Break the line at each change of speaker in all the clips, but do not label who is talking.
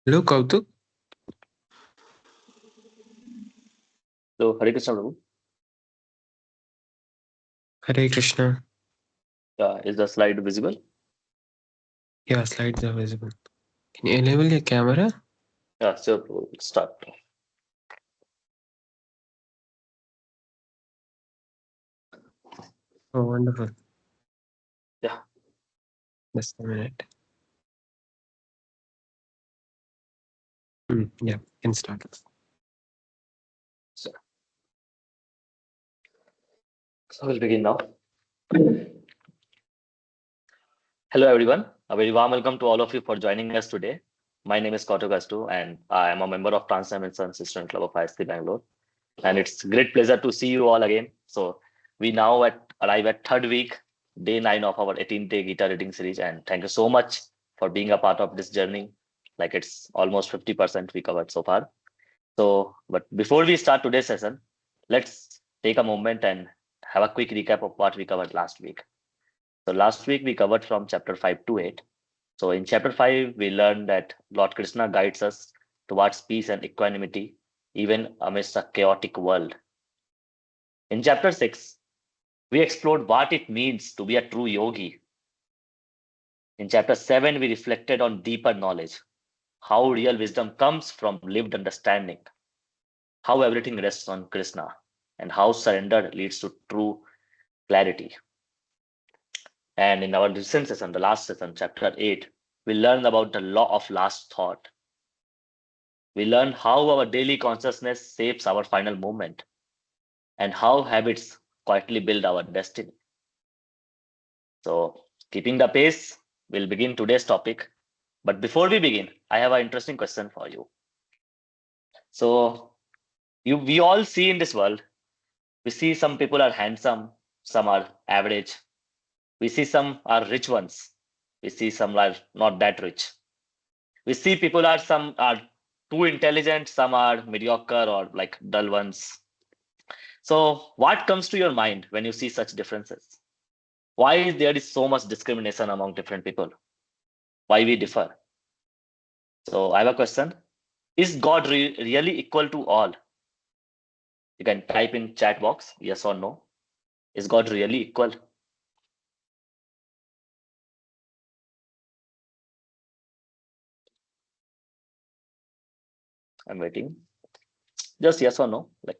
Hello, Kautuk.
So, Hare Krishna, Prabhu.
Hare Krishna.
Is the slide visible?
Yeah, slides are visible. Can you enable your camera?
Yeah, sure, Prabhu. Let's start.
Oh, wonderful.
Yeah.
Just a minute. Yeah, can start.
So we'll begin now. Hello, everyone. A very warm welcome to all of you for joining us today. My name is Kautuk Gastu, and I am a member of Trans System Club of ISC Bangalore. And it's great pleasure to see you all again. So we now arrive at third week, day 9 of our 18-day Gita reading series. And thank you so much for being a part of this journey. Like it's almost 50% we covered so far. So, but before we start today's session, let's take a moment and have a quick recap of what we covered last week. So last week we covered from chapter 5 to 8. So in chapter 5, we learned that Lord Krishna guides us towards peace and equanimity, even amidst a chaotic world. In chapter 6, we explored what it means to be a true yogi. In chapter 7, we reflected on deeper knowledge, how real wisdom comes from lived understanding, how everything rests on Krishna, and how surrender leads to true clarity. And in our recent session, the last session, chapter 8, we learned about the law of last thought. We learned how our daily consciousness shapes our final movement and how habits quietly build our destiny. So, keeping the pace, we'll begin today's topic. But before we begin, I have an interesting question for you. So, we all see in this world, we see some people are handsome, some are average, we see some are rich ones, we see some are not that rich. We see people are some are too intelligent, some are mediocre or like dull ones. So, what comes to your mind when you see such differences? Why there is so much discrimination among different people? Why we differ? So, I have a question. Is God really equal to all? You can type in chat box, yes or no. Is God really equal? I'm waiting. Just yes or no. Like,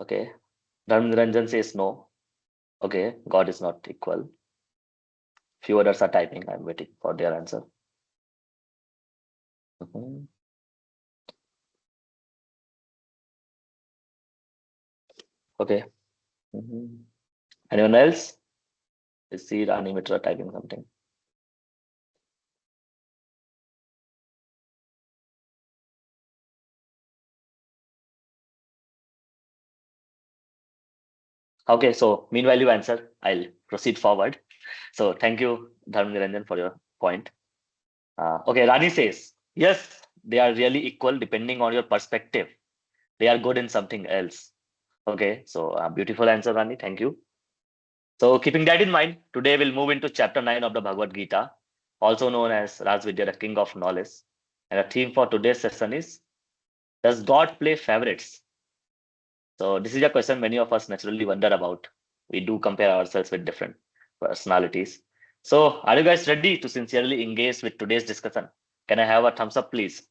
okay. Ranjan says no. Okay, God is not equal. Few others are typing. I'm waiting for their answer. Mhm. Okay. Mhm. Anyone else? I see Rani Mitra typing something. Okay, so meanwhile you answer, I'll proceed forward. So thank you, Dharmniranjan, for your point. Okay, Rani says, yes, they are really equal depending on your perspective. They are good in something else. Okay, so beautiful answer, Rani. Thank you. So keeping that in mind, today we'll move into chapter 9 of the Bhagavad Gita, also known as Rajvidya, the King of Knowledge. And the theme for today's session is, does God play favorites? So this is a question many of us naturally wonder about. We do compare ourselves with different personalities. So are you guys ready to sincerely engage with today's discussion? Can I have a thumbs up, please?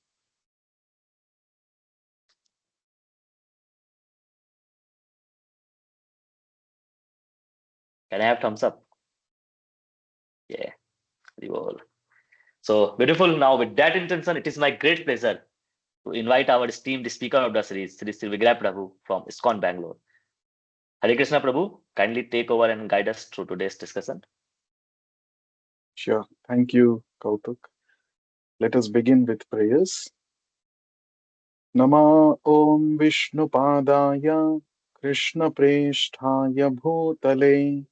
Can I have thumbs up? Yeah, very well. So beautiful. Now, with that intention, it is my great pleasure to invite our esteemed speaker of the series, Sri Vigrah Prabhu from ISKCON Bangalore. Hare Krishna Prabhu, kindly take over and guide us through today's discussion.
Sure. Thank you, Kautuk. Let us begin with prayers. Nama Om Vishnupadaya Krishna Presthaya Bhutale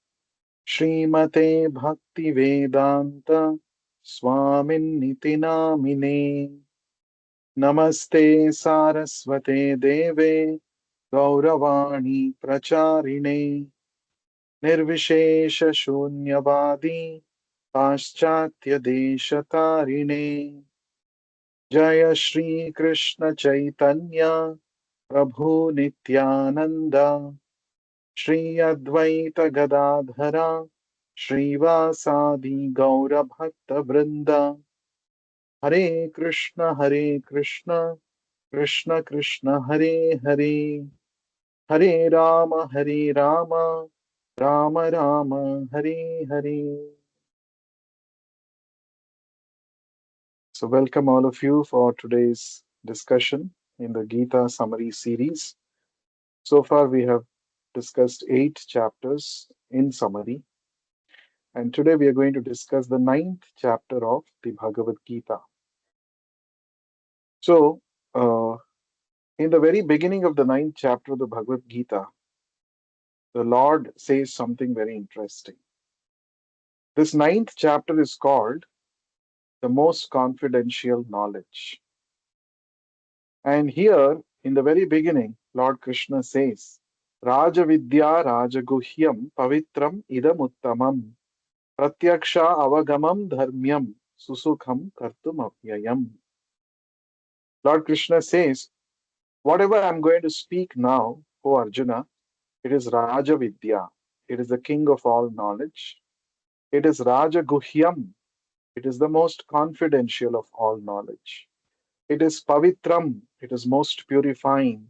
Srimate Bhakti Vedanta Swamin Niti Namine Namaste Saraswate Deve Gauravani Pracharine Nirvishesha Shunyavadi Paschatya Deshatarine Jaya Shri Krishna Chaitanya Prabhu Nityananda Shri Advaita Gadadhara Srivasadi Gaura Bhakta Vrinda Hare Krishna Krishna Krishna Hare Hare Hare Rama Rama Rama Hare Hare. So welcome all of you for today's discussion in the Gita summary series. So far we have discussed 8 chapters in summary, and today we are going to discuss the ninth chapter of the Bhagavad Gita. So, in the very beginning of the ninth chapter of the Bhagavad Gita, the Lord says something very interesting. This ninth chapter is called the most confidential knowledge. And here, in the very beginning, Lord Krishna says, Raja Vidya Rajaguhyam Pavitram Idam Uttamam Pratyaksha Avagamam Dharmyam Susukham Kartum Avyayam. Lord Krishna says, whatever I'm going to speak now, O Arjuna, it is Raja Vidya. It is the king of all knowledge. It is Raja Guhyam. It is the most confidential of all knowledge. It is Pavitram. It is most purifying.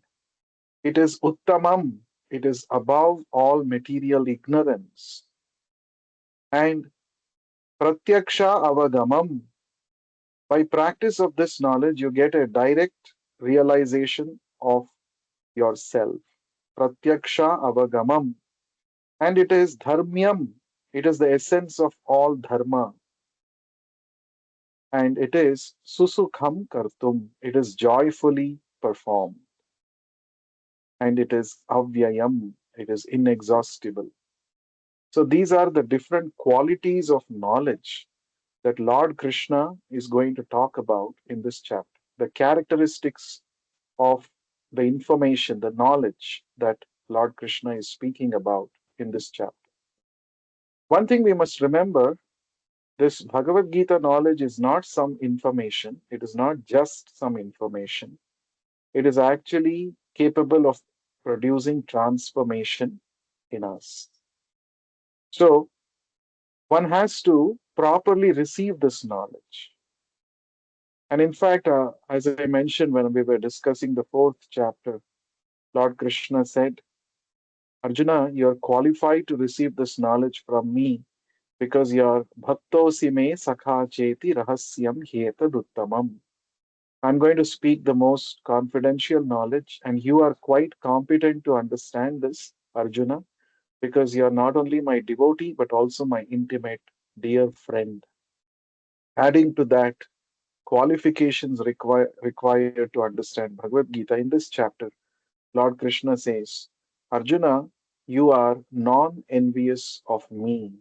It is Uttamam. It is above all material ignorance. And Pratyaksha Avagamam. By practice of this knowledge, you get a direct realization of yourself. Pratyaksha Avagamam. And it is Dharmyam. It is the essence of all Dharma. And it is Susukham Kartum. It is joyfully performed. And it is Avyayam. It is inexhaustible. So these are the different qualities of knowledge that Lord Krishna is going to talk about in this chapter. The characteristics of the information, the knowledge that Lord Krishna is speaking about in this chapter. One thing we must remember, this Bhagavad Gita knowledge is not some information, it is not just some information, it is actually capable of producing transformation in us. So, one has to properly receive this knowledge. And in fact, as I mentioned when we were discussing the fourth chapter, Lord Krishna said, Arjuna, you are qualified to receive this knowledge from me because you are bhaktosi me sakha cheti rahasyam hetaduttamam. I'm going to speak the most confidential knowledge, and you are quite competent to understand this, Arjuna, because you are not only my devotee but also my intimate dear friend. Adding to that, qualifications required to understand Bhagavad Gita in this chapter, Lord Krishna says, Arjuna, you are non envious of me,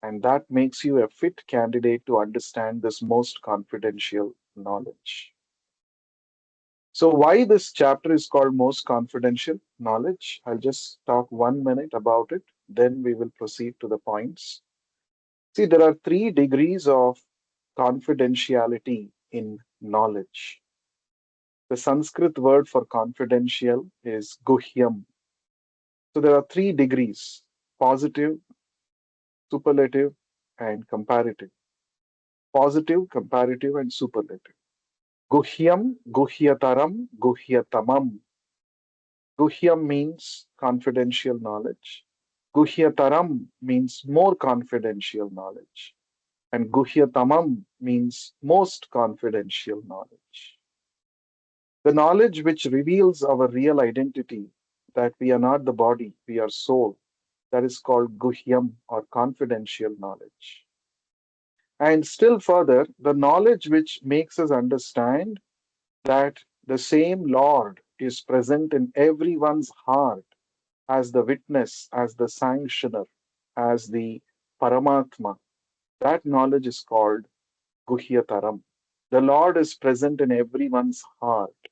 and that makes you a fit candidate to understand this most confidential knowledge. So, why this chapter is called Most Confidential Knowledge? I'll just talk 1 minute about it, then we will proceed to the points. See, there are 3 degrees of confidentiality in knowledge. The Sanskrit word for confidential is guhyam. So, there are 3 degrees: positive, superlative, and comparative. Positive, comparative, and superlative. Guhyam, guhyataram, guhyatamam. Guhyam means confidential knowledge. Guhyataram means more confidential knowledge. And Guhyatamam means most confidential knowledge. The knowledge which reveals our real identity, that we are not the body, we are soul, that is called Guhyam or confidential knowledge. And still further, the knowledge which makes us understand that the same Lord is present in everyone's heart as the witness, as the sanctioner, as the Paramatma. That knowledge is called Guhyataram. The Lord is present in everyone's heart,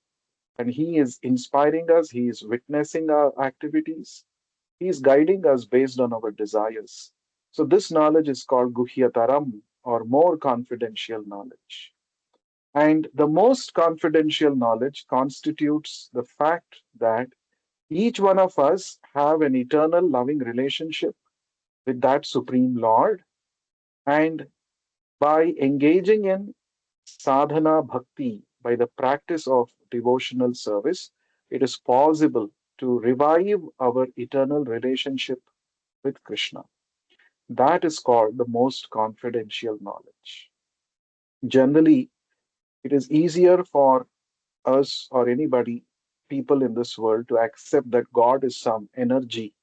and He is inspiring us, He is witnessing our activities, He is guiding us based on our desires. So, this knowledge is called Guhyataram, or more confidential knowledge. And the most confidential knowledge constitutes the fact that each one of us have an eternal loving relationship with that Supreme Lord. And by engaging in sadhana bhakti, by the practice of devotional service, it is possible to revive our eternal relationship with Krishna. That is called the most confidential knowledge. Generally, it is easier for us or anybody, people in this world, to accept that God is some energy.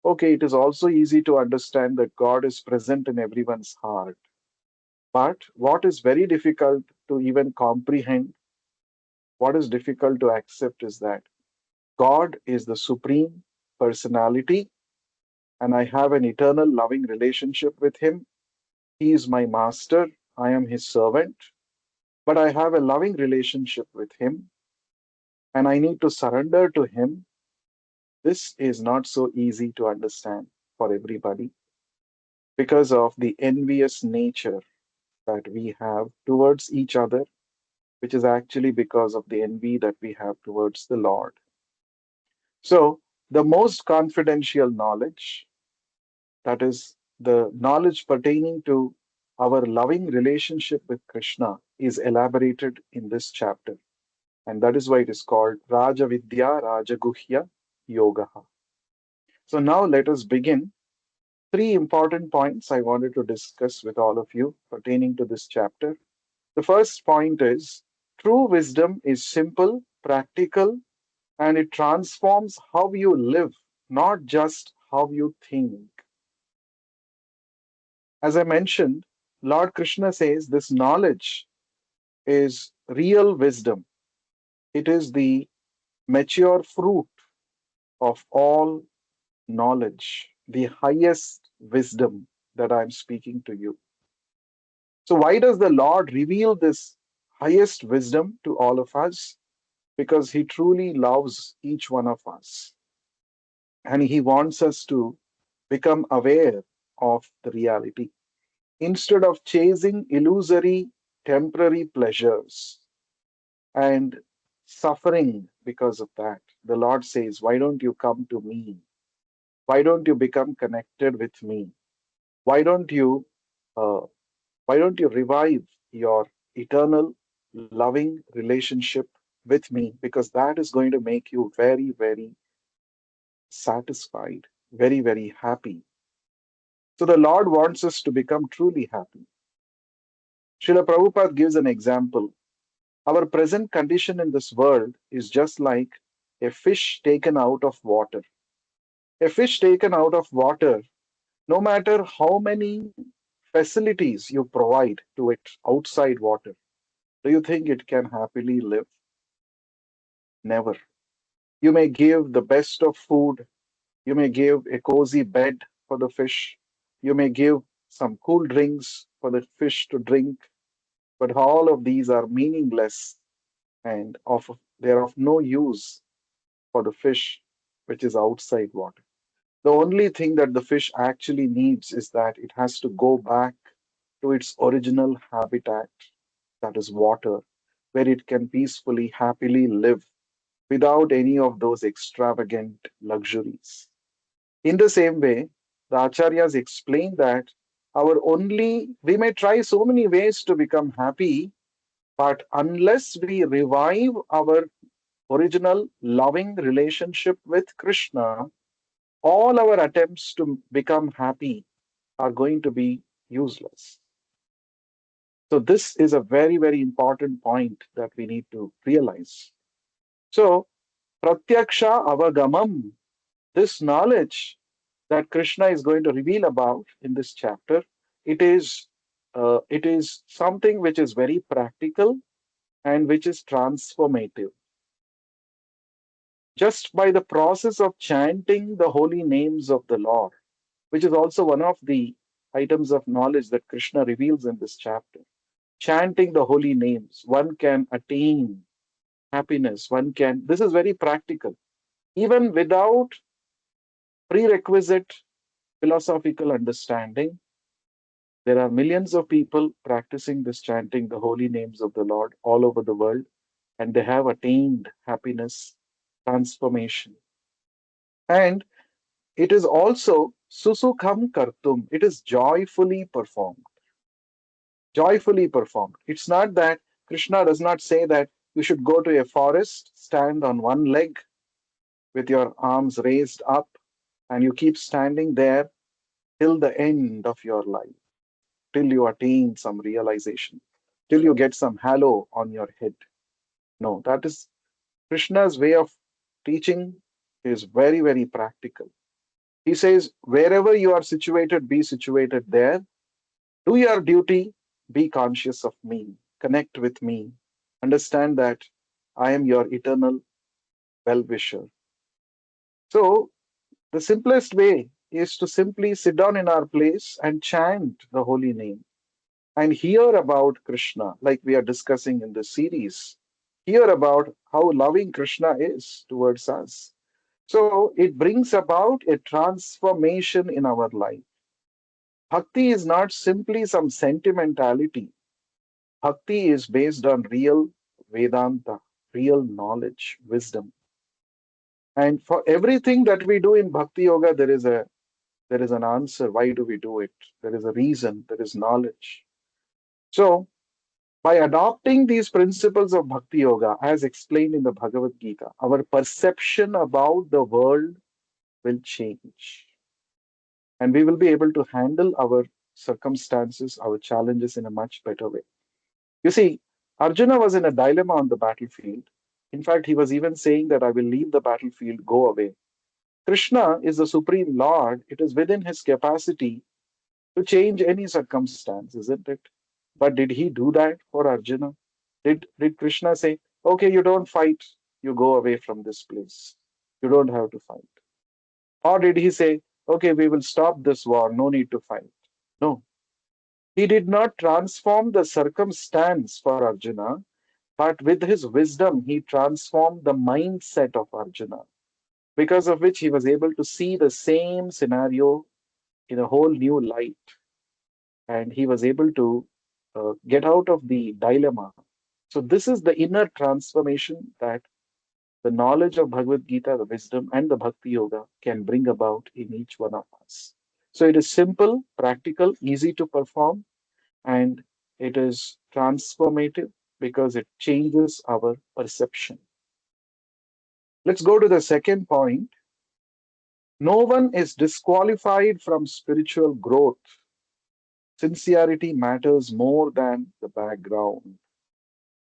Okay, it is also easy to understand that God is present in everyone's heart. But what is very difficult to even comprehend, what is difficult to accept is that God is the supreme personality and I have an eternal loving relationship with Him. He is my master, I am His servant, but I have a loving relationship with Him and I need to surrender to Him. This is not so easy to understand for everybody because of the envious nature that we have towards each other, which is actually because of the envy that we have towards the Lord. So, the most confidential knowledge, that is, the knowledge pertaining to our loving relationship with Krishna, is elaborated in this chapter. And that is why it is called Raja Vidya Rajaguhya Yoga. So, now let us begin. Three important points I wanted to discuss with all of you pertaining to this chapter. The first point is true wisdom is simple, practical, and it transforms how you live, not just how you think. As I mentioned, Lord Krishna says this knowledge is real wisdom. It is the mature fruit of all knowledge, the highest wisdom that I'm speaking to you. So, why does the Lord reveal this highest wisdom to all of us? Because He truly loves each one of us and He wants us to become aware of the reality. Instead of chasing illusory, temporary pleasures and suffering because of that, the Lord says, why don't you come to me? Why don't you become connected with me? Why don't you uh, why don't you revive your eternal loving relationship with me? Because that is going to make you very, very satisfied, very, very happy. So the Lord wants us to become truly happy. Srila Prabhupada gives an example. Our present condition in this world is just like a fish taken out of water. A fish taken out of water, no matter how many facilities you provide to it outside water, do you think it can happily live? Never. You may give the best of food, you may give a cozy bed for the fish, you may give some cool drinks for the fish to drink, but all of these are meaningless and they are of no use for the fish which is outside water. The only thing that the fish actually needs is that it has to go back to its original habitat, that is water, where it can peacefully, happily live without any of those extravagant luxuries. In the same way, the acharyas explain that we may try so many ways to become happy, but unless we revive our original loving relationship with Krishna, all our attempts to become happy are going to be useless. So, this is a very, very important point that we need to realize. So, Pratyaksha Avagamam, this knowledge that Krishna is going to reveal about in this chapter, it is It is something which is very practical and which is transformative. Just by the process of chanting the holy names of the Lord, which is also one of the items of knowledge that Krishna reveals in this chapter. Chanting the holy names, one can attain happiness. One can, this is very practical. Even without prerequisite philosophical understanding, there are millions of people practicing this chanting the holy names of the Lord all over the world, and they have attained happiness, transformation. And it is also susukham kartum, it is joyfully performed. Joyfully performed. It's not that Krishna does not say that you should go to a forest, stand on one leg with your arms raised up, and you keep standing there till the end of your life, till you attain some realization, till you get some halo on your head. No, that is Krishna's way of teaching is very, very practical. He says, wherever you are situated, be situated there. Do your duty, be conscious of me, connect with me, understand that I am your eternal well wisher. So, the simplest way is to simply sit down in our place and chant the holy name and hear about Krishna, like we are discussing in this series. Hear about how loving Krishna is towards us. So, it brings about a transformation in our life. Bhakti is not simply some sentimentality. Bhakti is based on real Vedanta, real knowledge, wisdom. And for everything that we do in Bhakti Yoga, there is an answer. Why do we do it? There is a reason, there is knowledge. So, by adopting these principles of Bhakti Yoga, as explained in the Bhagavad Gita, our perception about the world will change. And we will be able to handle our circumstances, our challenges in a much better way. You see, Arjuna was in a dilemma on the battlefield. In fact, he was even saying that I will leave the battlefield, go away. Krishna is the Supreme Lord. It is within his capacity to change any circumstance, isn't it? But did he do that for Arjuna? Did Krishna say, okay, you don't fight, you go away from this place. You don't have to fight. Or did he say, okay, we will stop this war, no need to fight? No. He did not transform the circumstance for Arjuna, but with his wisdom, he transformed the mindset of Arjuna, because of which he was able to see the same scenario in a whole new light. And he was able to get out of the dilemma. So, this is the inner transformation that the knowledge of Bhagavad Gita, the wisdom, and the Bhakti Yoga can bring about in each one of us. So, it is simple, practical, easy to perform, and it is transformative because it changes our perception. Let's go to the second point. No one is disqualified from spiritual growth. Sincerity matters more than the background.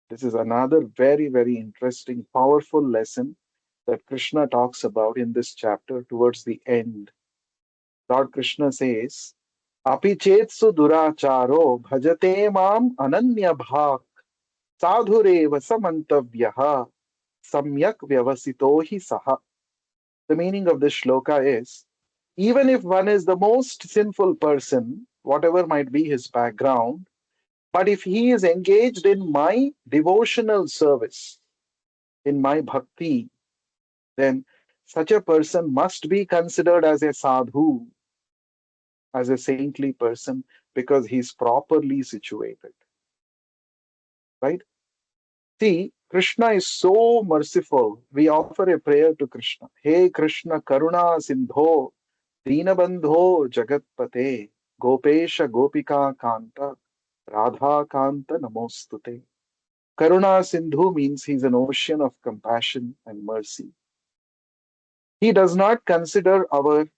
This is another very, very interesting, powerful lesson that Krishna talks about in this chapter towards the end. Lord Krishna says, Api chetsu duracharo bhajate mam ananya bhak sadhureva samantavyaha samyak vyavasito hi saha. The meaning of this shloka is, even if one is the most sinful person, whatever might be his background, but if he is engaged in my devotional service, in my bhakti, then such a person must be considered as a sadhu, as a saintly person, because he is properly situated. Right? See, Krishna is so merciful. We offer a prayer to Krishna. Hey Krishna Karuna Sindho Dinabandho Jagatpate Gopesha Gopika Kanta Radha Kanta Namostute. Karuna Sindhu means he's an ocean of compassion and mercy. He does not consider our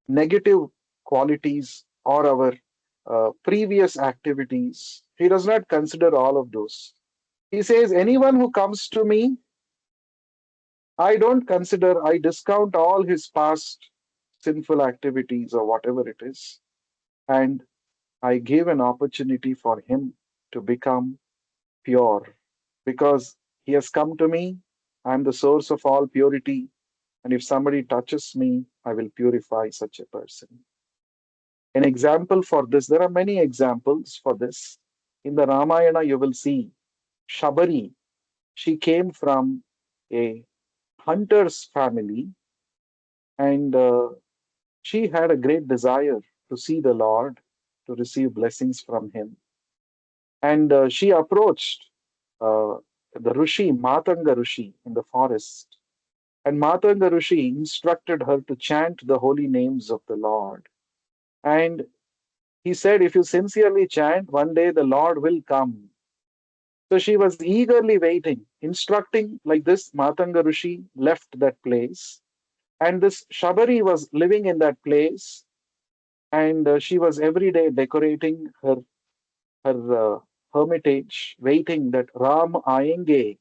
negative qualities or our previous activities. He does not consider all of those. He says, anyone who comes to me, I don't consider, I discount all his past sinful activities or whatever it is. And I gave an opportunity for him to become pure because he has come to me. I am the source of all purity. And if somebody touches me, I will purify such a person. An example for this, there are many examples for this. In the Ramayana, you will see Shabari. She came from a hunter's family, and she had a great desire to see the Lord, to receive blessings from him. And she approached uh, the Rishi, Matanga Rishi, in the forest. And Matanga Rishi instructed her to chant the holy names of the Lord. And he said, if you sincerely chant, one day the Lord will come. So she was eagerly waiting, instructing like this. Matanga Rishi left that place, and this Shabari was living in that place, and she was every day decorating her hermitage, waiting that Ram Ayenge,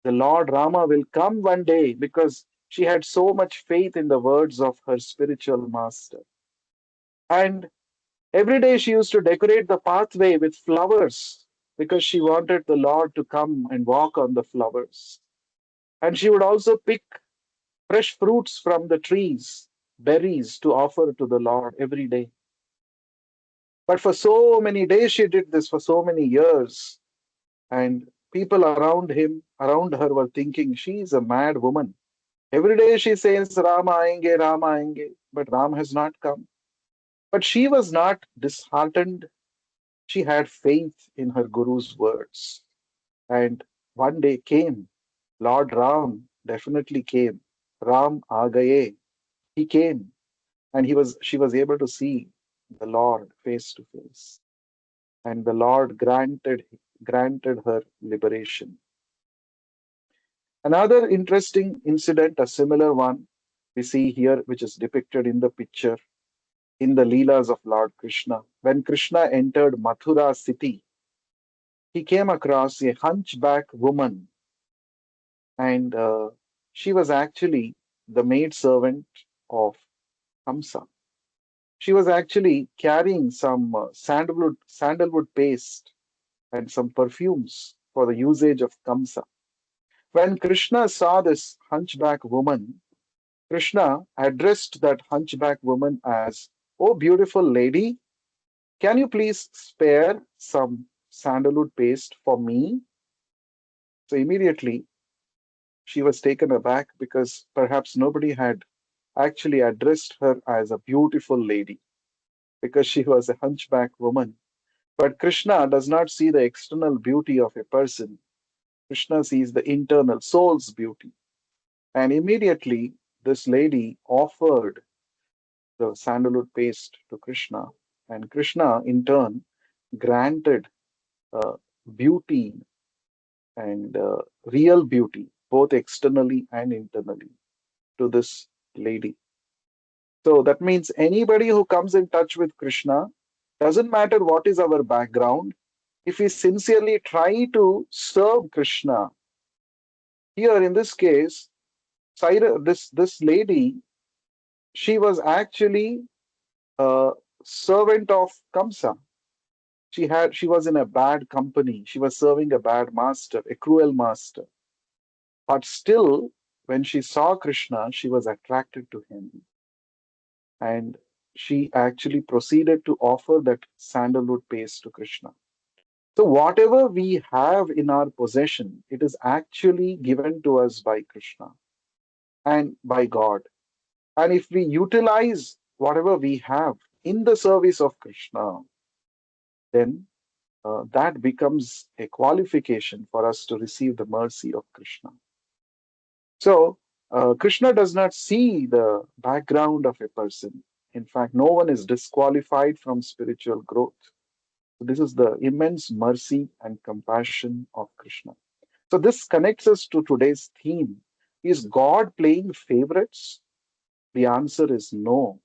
the Lord Rama will come one day, because she had so much faith in the words of her spiritual master. And every day she used to decorate the pathway with flowers because she wanted the Lord to come and walk on the flowers. And she would also pick fresh fruits from the trees, berries to offer to the Lord every day. But for so many days she did this for so many years, and people around her were thinking she is a mad woman. Every day she says Rama aenge, Rama aenge, but Ram has not come. But she was not disheartened. She had faith in her guru's words. And one day came. Lord Ram definitely came. Ram aa gaye. He came, and she was able to see the Lord face to face. And the Lord granted her liberation. Another interesting incident, a similar one, we see here, which is depicted in the picture in the Leelas of Lord Krishna. When Krishna entered Mathura city, he came across a hunchback woman, and she was actually the maid servant of Kamsa. She was actually carrying some sandalwood paste and some perfumes for the usage of Kamsa. When Krishna saw this hunchback woman, Krishna addressed that hunchback woman as, "Oh, beautiful lady, can you please spare some sandalwood paste for me?" So immediately she was taken aback because perhaps nobody had actually addressed her as a beautiful lady because she was a hunchback woman. But Krishna does not see the external beauty of a person. Krishna sees the internal soul's beauty. And immediately this lady offered the sandalwood paste to Krishna. And Krishna, in turn, granted uh, beauty and real beauty, both externally and internally, to this lady. So that means anybody who comes in touch with Krishna, doesn't matter what is our background, if we sincerely try to serve Krishna, here in this case, this lady, she was actually a servant of Kamsa. She was in a bad company. She was serving a bad master, a cruel master. But still, when she saw Krishna, she was attracted to him. And she actually proceeded to offer that sandalwood paste to Krishna. So, whatever we have in our possession, it is actually given to us by Krishna and by God. And if we utilize whatever we have in the service of Krishna, then that becomes a qualification for us to receive the mercy of Krishna. So, Krishna does not see the background of a person. In fact, no one is disqualified from spiritual growth. So this is the immense mercy and compassion of Krishna. So, this connects us to today's theme. Is God playing favorites? The answer is no.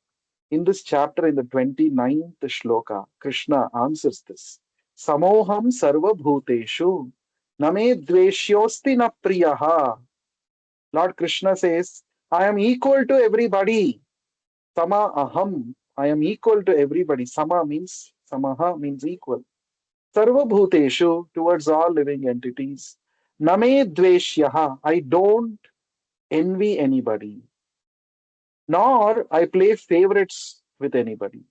In this chapter, in the 29th shloka, Krishna answers this. Samoham sarva bhuteshu name dveshyosti na priyaha. Lord Krishna says, I am equal to everybody. Sama aham. I am equal to everybody. Sama means Samaha means equal. Sarva bhuteshu, towards all living entities. Name dveshyaha, I don't envy anybody, nor I play favorites with anybody.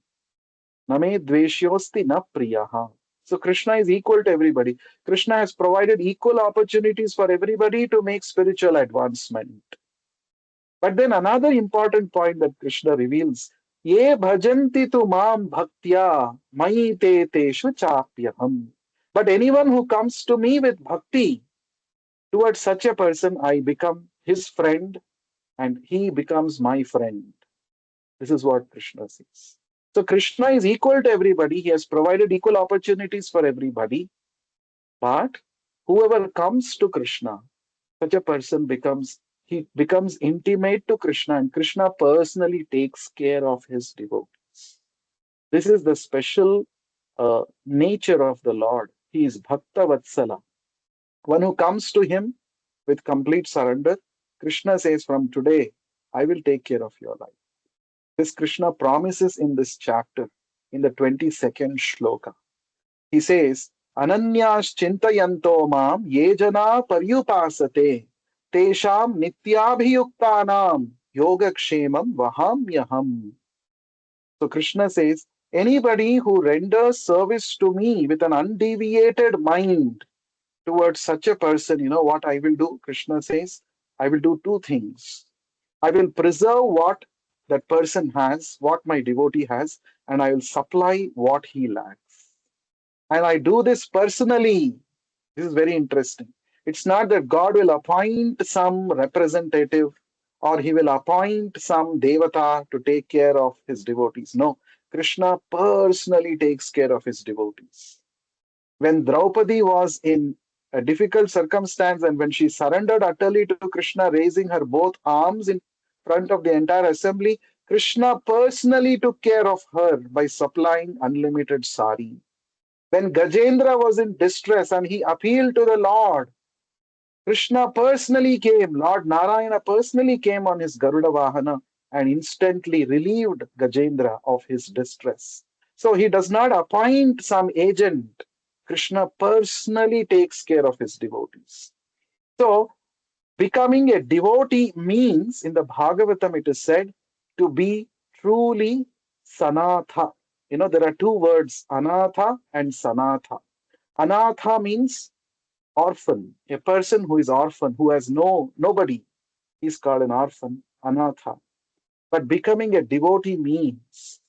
Name dveshyosti na priyaha. So Krishna is equal to everybody. Krishna has provided equal opportunities for everybody to make spiritual advancement. But then another important point that Krishna reveals, Ye bhajanti tu mam bhaktya mai te teshu chapyaham. But anyone who comes to me with bhakti, towards such a person I become his friend and he becomes my friend. This is what Krishna says. So Krishna is equal to everybody. He has provided equal opportunities for everybody. But whoever comes to Krishna, such a person becomes intimate to Krishna, and Krishna personally takes care of his devotees. This is the special nature of the Lord. He is Bhakta Vatsala. One who comes to him with complete surrender, Krishna says, from today, I will take care of your life. This Krishna promises in this chapter, in the 22nd shloka. He says, Ananyas chintayanto mam ye jana paryupasate tesham nityabhiyuktanam yogakshemam vahamyaham. So Krishna says, anybody who renders service to me with an undeviated mind towards such a person, you know what I will do? Krishna says, I will do two things. I will preserve what that person has, what my devotee has, and I will supply what he lacks. And I do this personally. This is very interesting. It's not that God will appoint some representative or he will appoint some devata to take care of his devotees. No, Krishna personally takes care of his devotees. When Draupadi was in a difficult circumstance and when she surrendered utterly to Krishna, raising her both arms in front of the entire assembly, Krishna personally took care of her by supplying unlimited sari. When Gajendra was in distress and he appealed to the Lord, Krishna personally came, Lord Narayana personally came on his Garuda Vahana and instantly relieved Gajendra of his distress. So he does not appoint some agent. Krishna personally takes care of his devotees. So becoming a devotee means, in the Bhagavatam it is said, to be truly sanatha. You know, there are two words, anatha and sanatha. Anatha means orphan, a person who is orphan, who has nobody, is called an orphan, anatha. But becoming a devotee means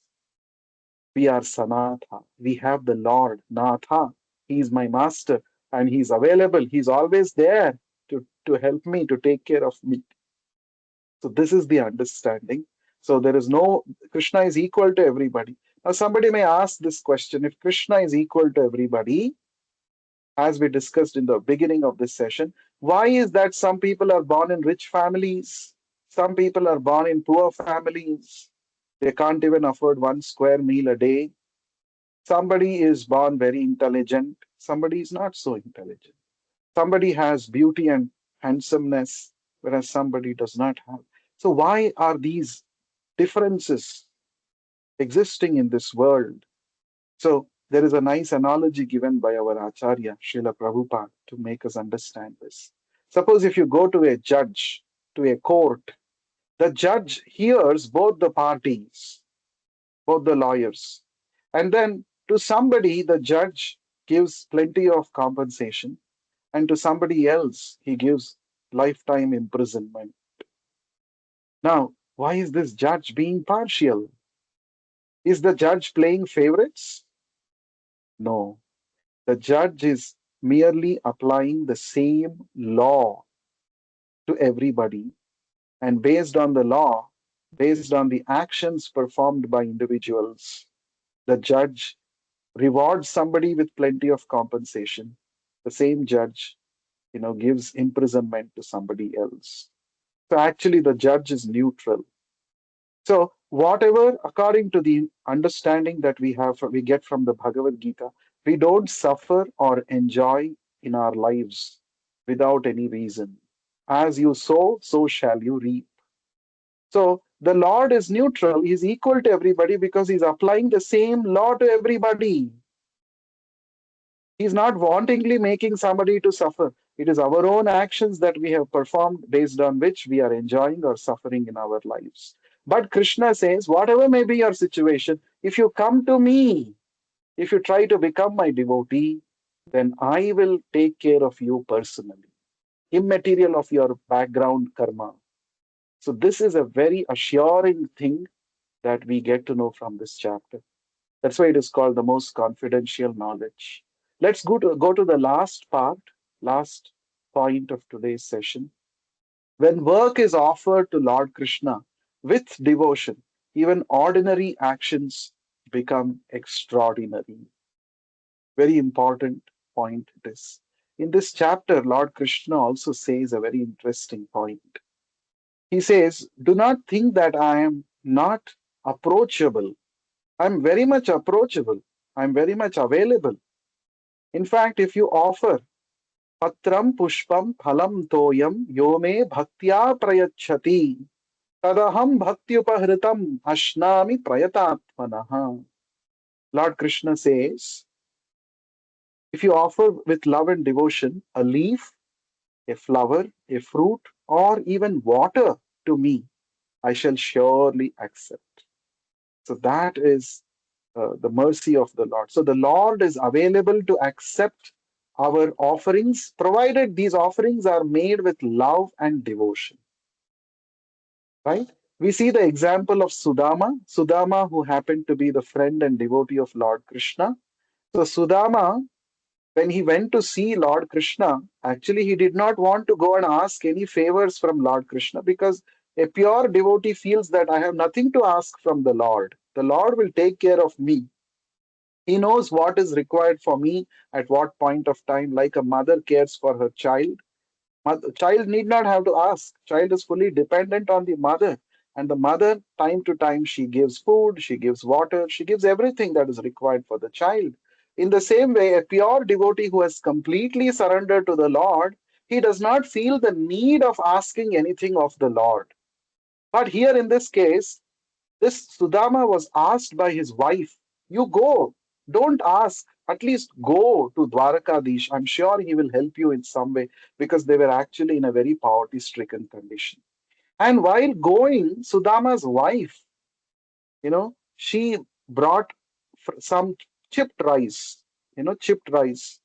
we are sanatha. We have the Lord, Natha. He is my master and he is available. He is always there to help me, to take care of me. So this is the understanding. So there is no, Krishna is equal to everybody. Now somebody may ask this question, if Krishna is equal to everybody, as we discussed in the beginning of this session, why is that some people are born in rich families, some people are born in poor families, they can't even afford one square meal a day. Somebody is born very intelligent, somebody is not so intelligent. Somebody has beauty and handsomeness, whereas somebody does not have. So why are these differences existing in this world? So there is a nice analogy given by our Acharya, Srila Prabhupada, to make us understand this. Suppose if you go to a judge, to a court, the judge hears both the parties, both the lawyers, and then to somebody, the judge gives plenty of compensation, and to somebody else, he gives lifetime imprisonment. Now, why is this judge being partial? Is the judge playing favorites? No. The judge is merely applying the same law to everybody, and based on the law, based on the actions performed by individuals, the judge rewards somebody with plenty of compensation. The same judge, gives imprisonment to somebody else. So actually, the judge is neutral. So whatever, according to the understanding that we get from the Bhagavad Gita, we don't suffer or enjoy in our lives without any reason. As you sow, so shall you reap. So The Lord is neutral, he's equal to everybody because he's applying the same law to everybody. He's not wantingly making somebody to suffer. It is our own actions that we have performed based on which we are enjoying or suffering in our lives. But Krishna says, whatever may be your situation, if you come to me, if you try to become my devotee, then I will take care of you personally, immaterial of your background karma. So, this is a very assuring thing that we get to know from this chapter. That's why it is called the most confidential knowledge. Let's go to the last part, last point of today's session. When work is offered to Lord Krishna with devotion, even ordinary actions become extraordinary. Very important point it is. In this chapter, Lord Krishna also says a very interesting point. He says, do not think that I am not approachable. I'm very much approachable. I'm very much available. In fact, if you offer patram pushpam phalam toyam yome bhaktya prayachati tadaham bhaktyupahritam ashnami prayatatmanaha. Lord Krishna says, if you offer with love and devotion a leaf, a flower, a fruit, or even water to me, I shall surely accept. So that is the mercy of the Lord. So the Lord is available to accept our offerings, provided these offerings are made with love and devotion. Right? We see the example of Sudama, who happened to be the friend and devotee of Lord Krishna. So Sudama, when he went to see Lord Krishna, actually he did not want to go and ask any favors from Lord Krishna because a pure devotee feels that I have nothing to ask from the Lord. The Lord will take care of me. He knows what is required for me at what point of time, like a mother cares for her child. Child need not have to ask. Child is fully dependent on the mother. And the mother, time to time, she gives food, she gives water, she gives everything that is required for the child. In the same way, a pure devotee who has completely surrendered to the Lord, he does not feel the need of asking anything of the Lord. But here in this case, this Sudama was asked by his wife, you go, don't ask, at least go to Dwarakadish. I'm sure he will help you in some way because they were actually in a very poverty stricken condition. And while going, Sudama's wife, she brought some chipped rice, chipped rice,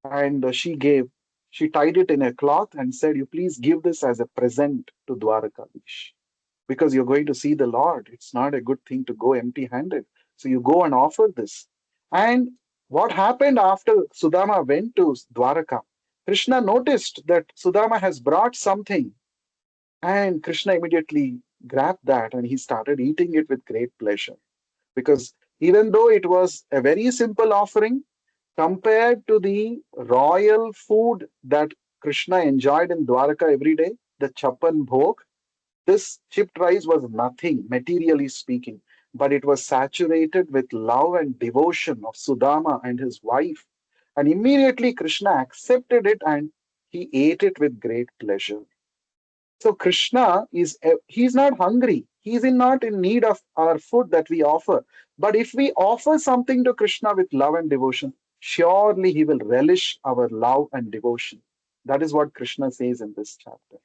and she tied it in a cloth and said, you please give this as a present to Dwarakadish because you're going to see the Lord. It's not a good thing to go empty handed. So you go and offer this. And what happened after Sudama went to Dwaraka? Krishna noticed that Sudama has brought something, and Krishna immediately grabbed that and he started eating it with great pleasure. Because even though it was a very simple offering, compared to the royal food that Krishna enjoyed in Dwaraka every day, the Chapan Bhog, this chipped rice was nothing, materially speaking, but it was saturated with love and devotion of Sudama and his wife. And immediately Krishna accepted it and he ate it with great pleasure. So Krishna he's not hungry. He's not in need of our food that we offer. But if we offer something to Krishna with love and devotion, surely he will relish our love and devotion. That is what Krishna says in this chapter.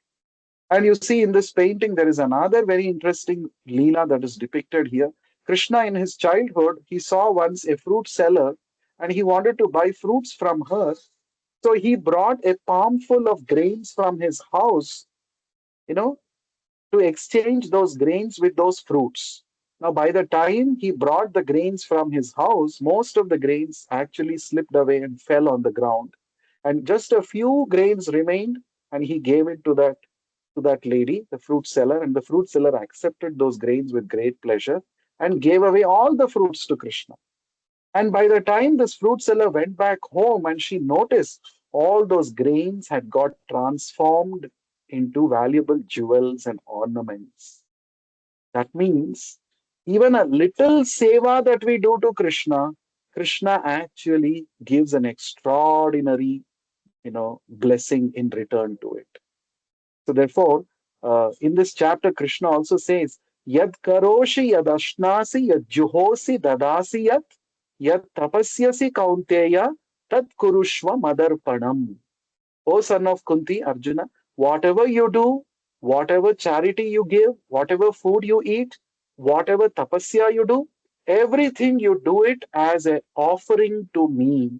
And you see in this painting, there is another very interesting Leela that is depicted here. Krishna, in his childhood, he saw once a fruit seller and he wanted to buy fruits from her. So he brought a palmful of grains from his house, you know, to exchange those grains with those fruits. Now, by the time he brought the grains from his house, most of the grains actually slipped away and fell on the ground. And just a few grains remained, and he gave it to that lady, the fruit seller, and the fruit seller accepted those grains with great pleasure and gave away all the fruits to Krishna. And by the time this fruit seller went back home and she noticed all those grains had got transformed into valuable jewels and ornaments. That means even a little seva that we do to Krishna, Krishna actually gives an extraordinary, blessing in return to it. So therefore, in this chapter, Krishna also says, Yad karoshi yad ashnasi yad juhosi dadasi yad tapasyasi kaunteya tad kurushva madarpanam. O son of Kunti, Arjuna, whatever you do, whatever charity you give, whatever food you eat, whatever tapasya you do, everything you do it as an offering to me.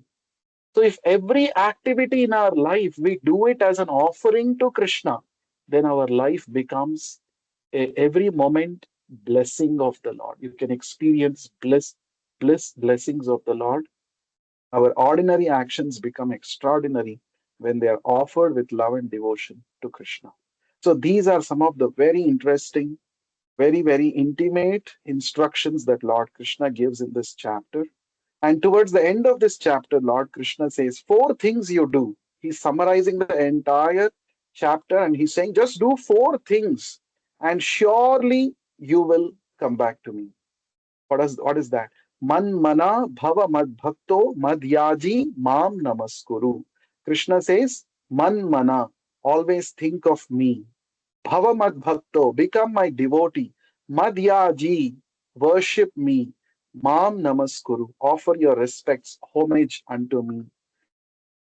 So if every activity in our life we do it as an offering to Krishna, then our life becomes every moment blessing of the Lord. You can experience blessings of the Lord. Our ordinary actions become extraordinary when they are offered with love and devotion to Krishna. So these are some of the very interesting, very intimate instructions that Lord Krishna gives in this chapter. And towards the end of this chapter, Lord Krishna says, four things you do. He's summarizing the entire chapter and he's saying, just do four things, and surely you will come back to me. What is that? Man mana bhava mad bhakto madhyaji mam namaskuru. Krishna says, Man mana, always think of me. Bhava mad bhakto, become my devotee. Madhyaji, worship me. Mam namaskuru, offer your respects, homage unto me.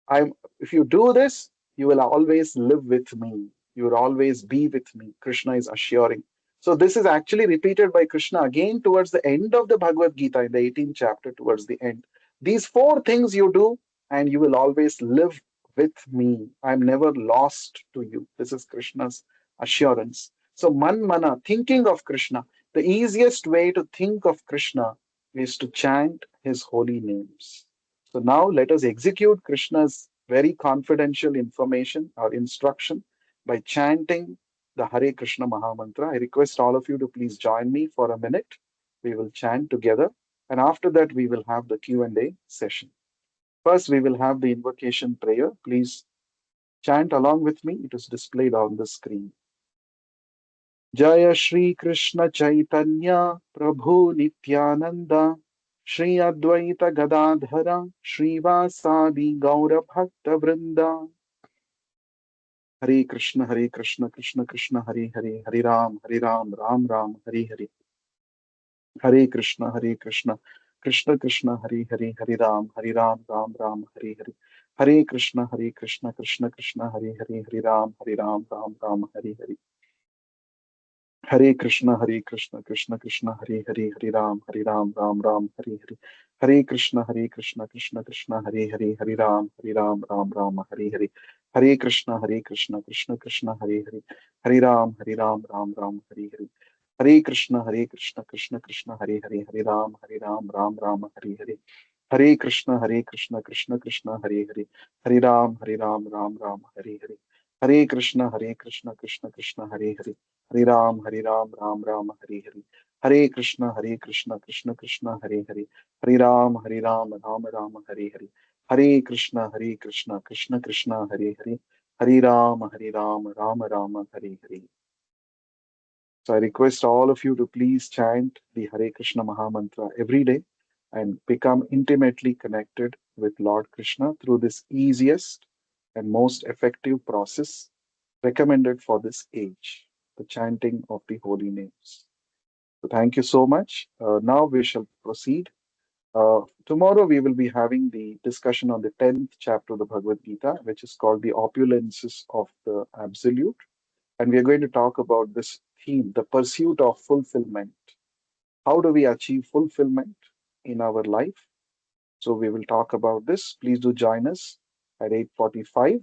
I'm if you do this, you will always live with me. You will always be with me. Krishna is assuring. So this is actually repeated by Krishna again towards the end of the Bhagavad Gita in the 18th chapter, towards the end. These four things you do, and you will always live with me. I'm never lost to you. This is Krishna's assurance. So man mana, thinking of Krishna. The easiest way to think of Krishna is to chant his holy names. So now let us execute Krishna's very confidential information or instruction by chanting the Hare Krishna Mahamantra. I request all of you to please join me for a minute. We will chant together, and after that we will have the Q&A session. First, we will have the invocation prayer. Please chant along with me. It is displayed on the screen. Jaya Shri Krishna Chaitanya Prabhu Nityananda Shri Advaita Gadadhara Srivasadi Gaura Bhakta Vrinda. Hare Krishna Krishna Krishna Hare Hare Hare Ram Ram Ram Hare Hare. Hare Krishna Krishna Krishna Hare Hare Hare Ram Ram Ram Hare Hare. Hare Krishna Krishna Krishna Hare Hare Hare Ram Ram Ram Hare Hare. Hare Krishna Krishna Krishna Hare Hare Hare Ram Ram Ram Hare Hare. Hare Krishna Krishna Krishna Hare Hare Hare Ram Ram Ram Hare Hare. Hare Krishna Krishna Krishna Hare Hare Hare Ram Ram Ram Hare Hare. Hare Krishna Krishna Krishna Hare Hare Hare Ram Ram Hare Hare. Hare Krishna Krishna Krishna Hare Hare Hare Ram Ram Hare Hare. Hare Krishna Krishna Krishna Hare Hare Hare Ram Ram Hare Hare. Hare Krishna Krishna Krishna Hare Hare Hare Ram Ram Hare Hare. Hare Krishna Krishna Krishna Hare Hare Hare Ram Ram Hare Hare. So I request all of you to please chant the Hare Krishna Mahamantra every day and become intimately connected with Lord Krishna through this easiest and most effective process recommended for this age, the chanting of the holy names. So thank you so much. Now we shall proceed. Tomorrow we will be having the discussion on the 10th chapter of the Bhagavad Gita, which is called the opulences of the absolute. And we are going to talk about this theme, the pursuit of fulfillment. How do we achieve fulfillment in our life? So we will talk about this. Please do join us at 8:45.